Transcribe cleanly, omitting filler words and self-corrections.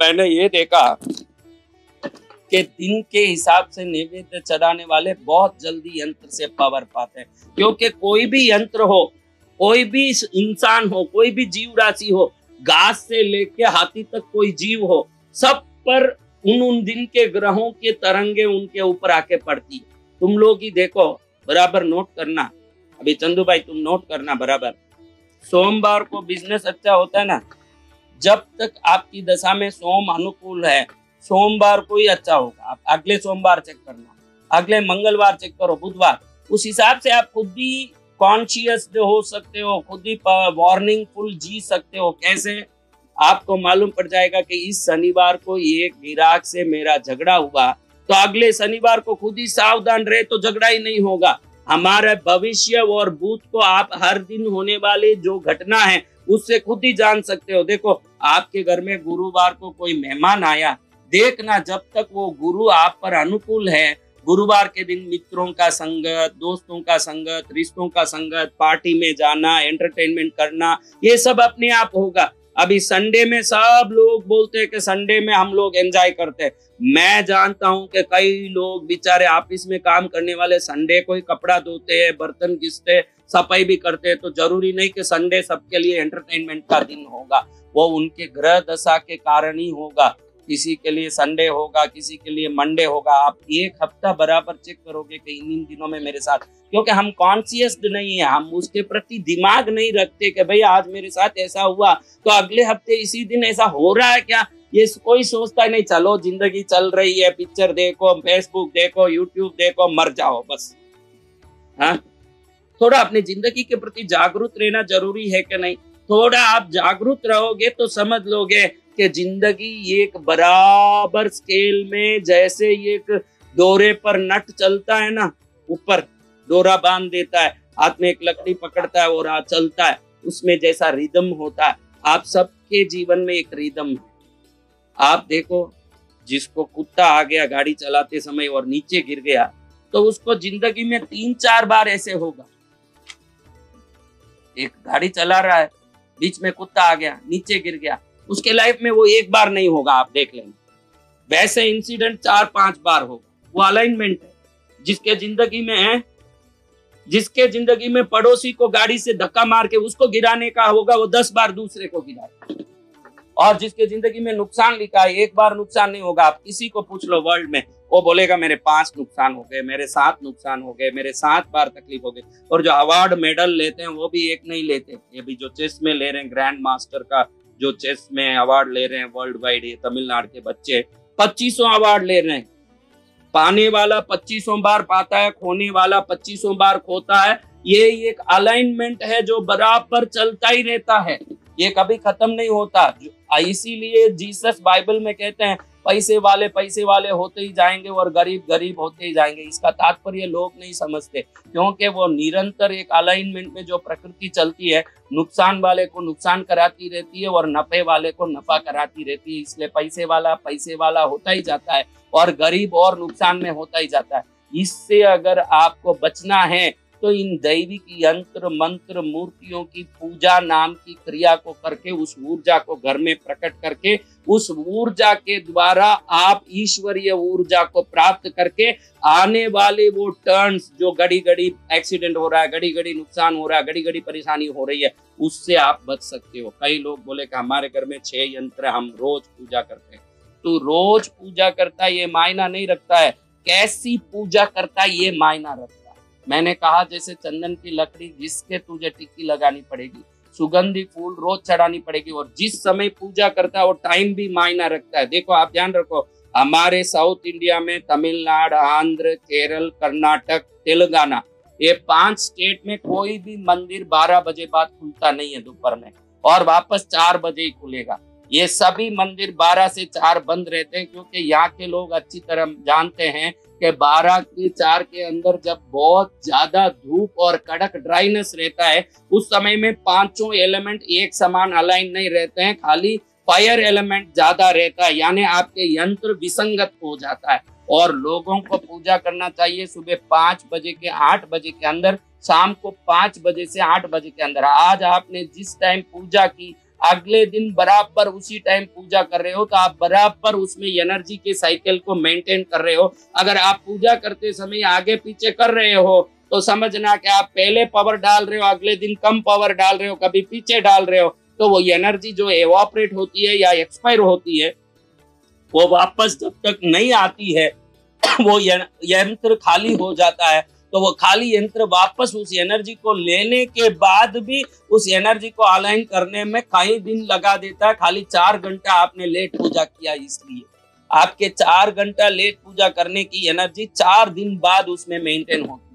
मैंने ये देखा कि दिन के हिसाब से नैवेद्य चढ़ाने वाले बहुत जल्दी यंत्र से पावर पाते हैं, क्योंकि कोई भी यंत्र हो, कोई भी इंसान हो, कोई भी जीव राशि हो, घास से लेके हाथी तक कोई जीव हो, सब पर उन दिन के ग्रहों के तरंगे उनके ऊपर आके पड़ती है। तुम लोग ही देखो, बराबर नोट करना, अभी चंदू भाई तुम नोट करना बराबर। सोमवार को बिजनेस अच्छा होता है ना, जब तक आपकी दशा में सोम अनुकूल है, सोमवार को ही अच्छा होगा। आप अगले सोमवार चेक करना, अगले मंगलवार चेक करो, बुधवार, उस हिसाब से आप खुद ही कॉन्शियस हो सकते हो, खुद ही वार्निंग फुल जी सकते हो। कैसे? आपको मालूम पड़ जाएगा कि इस शनिवार को ये ग्राहक से मेरा झगड़ा हुआ, तो अगले शनिवार को खुद ही सावधान रहे तो झगड़ा ही नहीं होगा। हमारे भविष्य और भूत को आप हर दिन होने वाले जो घटना है उससे खुद ही जान सकते हो। देखो, आपके घर में गुरुवार को कोई मेहमान आया, देखना जब तक वो गुरु आप पर अनुकूल है, गुरुवार के दिन मित्रों का संगत, दोस्तों का संगत, रिश्तों का संगत, पार्टी में जाना, एंटरटेनमेंट करना, ये सब अपने आप होगा। अभी संडे में सब लोग बोलते हैं कि संडे में हम लोग एंजॉय करते हैं। मैं जानता हूं कि कई लोग बेचारे ऑफिस में काम करने वाले संडे को ही कपड़ा धोते हैं, बर्तन घिसते, सफाई भी करते हैं। तो जरूरी नहीं कि संडे सबके लिए एंटरटेनमेंट का दिन होगा, वो उनके ग्रह दशा के कारण ही होगा। किसी के लिए संडे होगा, किसी के लिए मंडे होगा। आप एक हफ्ता बराबर चेक करोगे कि इन दिनों में मेरे साथ, क्योंकि हम कॉन्शियस नहीं है, हम उसके प्रति दिमाग नहीं रखते कि भाई आज मेरे साथ ऐसा हुआ तो अगले हफ्ते इसी दिन ऐसा हो रहा है क्या, ये कोई सोचता ही नहीं। चलो जिंदगी चल रही है, पिक्चर देखो, फेसबुक देखो, यूट्यूब देखो, मर जाओ बस। हाँ, थोड़ा अपनी जिंदगी के प्रति जागरूक रहना जरूरी है कि नहीं? थोड़ा आप जागरूक रहोगे तो समझ लोगे कि जिंदगी एक बराबर स्केल में, जैसे एक डोरे पर नट चलता है ना, ऊपर डोरा बांध देता है, हाथ में एक लकड़ी पकड़ता है और चलता है, उसमें जैसा रिदम होता है, आप सबके जीवन में एक रिदम है। आप देखो, जिसको कुत्ता आ गया गाड़ी चलाते समय और नीचे गिर गया, तो उसको जिंदगी में 3-4 बार ऐसे होगा। एक गाड़ी चला रहा है, बीच में कुत्ता आ गया, नीचे गिर गया, उसके लाइफ में वो एक बार नहीं होगा, आप देख लेंगे। वैसे इंसिडेंट 4-5 बार होगा। वो अलाइनमेंट है। जिसके जिंदगी में पड़ोसी को गाड़ी से धक्का मार के उसको गिराने का होगा, वो 10 बार दूसरे को गिराए। और जिसके जिंदगी में नुकसान लिखा है, एक बार नुकसान नहीं होगा। आप किसी को पूछ लो वर्ल्ड में, वो बोलेगा मेरे 5 नुकसान हो गए, मेरे 7 नुकसान हो गए, मेरे 7 बार तकलीफ हो गई। और जो अवार्ड मेडल लेते हैं वो भी एक नहीं लेते। ये भी जो चेस में ले रहे हैं, ग्रैंड मास्टर का जो चेस में अवार्ड ले रहे हैं वर्ल्ड वाइड, ये तमिलनाडु के बच्चे 2500 अवार्ड ले रहे हैं। पाने वाला 2500 बार पाता है, खोने वाला 2500 बार खोता है। ये एक अलाइनमेंट है जो बराबर चलता ही रहता है, ये कभी खत्म नहीं होता। इसीलिए जीसस बाइबल में कहते हैं पैसे वाले होते ही जाएंगे और गरीब गरीब होते ही जाएंगे। इसका तात्पर्य लोग नहीं समझते, क्योंकि वो निरंतर एक अलाइनमेंट में जो प्रकृति चलती है, नुकसान वाले को नुकसान कराती रहती है और नफे वाले को नफा कराती रहती है। इसलिए पैसे वाला होता ही जाता है और गरीब और नुकसान में होता ही जाता है। इससे अगर आपको बचना है तो इन दैविक यंत्र मंत्र मूर्तियों की पूजा नाम की क्रिया को करके, उस ऊर्जा को घर में प्रकट करके, उस ऊर्जा के द्वारा आप ईश्वरीय ऊर्जा को प्राप्त करके आने वाले वो टर्न्स, जो घड़ी घड़ी एक्सीडेंट हो रहा है, घड़ी घड़ी नुकसान हो रहा है, घड़ी घड़ी परेशानी हो रही है, उससे आप बच सकते हो। कई लोग बोले कि हमारे घर में 6 यंत्र हम रोज पूजा करते हैं। तो रोज पूजा करता है ये मायना नहीं रखता है, कैसी पूजा करता है ये मायना रखता है। मैंने कहा जैसे चंदन की लकड़ी जिसके तुझे टिक्की लगानी पड़ेगी, सुगंधी फूल रोज चढ़ानी पड़ेगी, और जिस समय पूजा करता है वो टाइम भी मायना रखता है। देखो आप ध्यान रखो, हमारे साउथ इंडिया में तमिलनाडु, आंध्र, केरल, कर्नाटक, तेलंगाना, ये 5 स्टेट में कोई भी मंदिर 12 बजे बाद खुलता नहीं है दोपहर में, और वापस 4 बजे ही खुलेगा। ये सभी मंदिर 12 से 4 बंद रहते हैं, क्योंकि यहाँ के लोग अच्छी तरह जानते हैं कि 12 से 4 के अंदर जब बहुत ज्यादा धूप और कड़क ड्राइनेस रहता है, उस समय में 5 एलिमेंट एक समान अलाइन नहीं रहते हैं, खाली फायर एलिमेंट ज्यादा रहता है, यानी आपके यंत्र विसंगत हो जाता है। और लोगों को पूजा करना चाहिए सुबह 5 बजे के 8 बजे के अंदर, शाम को 5 बजे से 8 बजे के अंदर। आज आपने जिस टाइम पूजा की, अगले दिन बराबर उसी टाइम पूजा कर रहे हो, तो आप बराबर उसमें एनर्जी के साइकिल को मेंटेन कर रहे हो। अगर आप पूजा करते समय आगे पीछे कर रहे हो तो समझना कि आप पहले पावर डाल रहे हो, अगले दिन कम पावर डाल रहे हो, कभी पीछे डाल रहे हो, तो वो एनर्जी जो एवापोरेट होती है या एक्सपायर होती है, वो वापस जब तक नहीं आती है वो यंत्र खाली हो जाता है। तो वो खाली यंत्र वापस उस एनर्जी को लेने के बाद भी उस एनर्जी को अलाइन करने में कई दिन लगा देता है। खाली 4 घंटा आपने लेट पूजा किया, इसलिए आपके 4 घंटा लेट पूजा करने की एनर्जी 4 दिन बाद उसमें मेंटेन होती है।